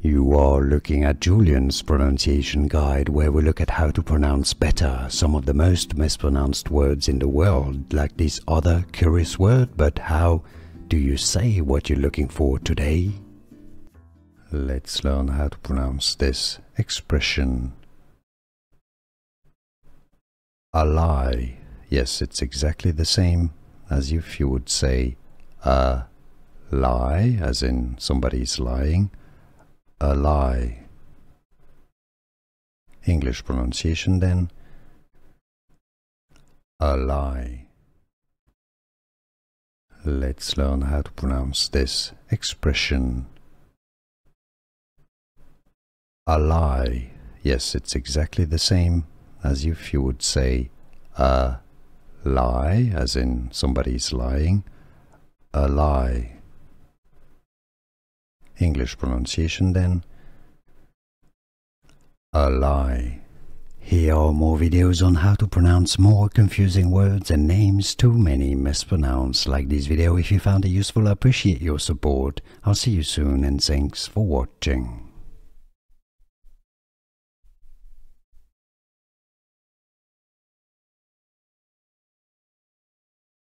You are looking at Julian's pronunciation guide, where we look at how to pronounce better some of the most mispronounced words in the world, like this other curious word. But how do you say what you're looking for today? Let's learn how to pronounce this expression. A lie. Yes, it's exactly the same as if you would say a lie, as in somebody's lying. A lie. English pronunciation then. A lie. Let's learn how to pronounce this expression. A lie. Yes, it's exactly the same as if you would say a lie, as in somebody's lying. A lie. English pronunciation then. A lie. Here are more videos on how to pronounce more confusing words and names too many mispronounced. Like this video if you found it useful. I appreciate your support. I'll see you soon and thanks for watching.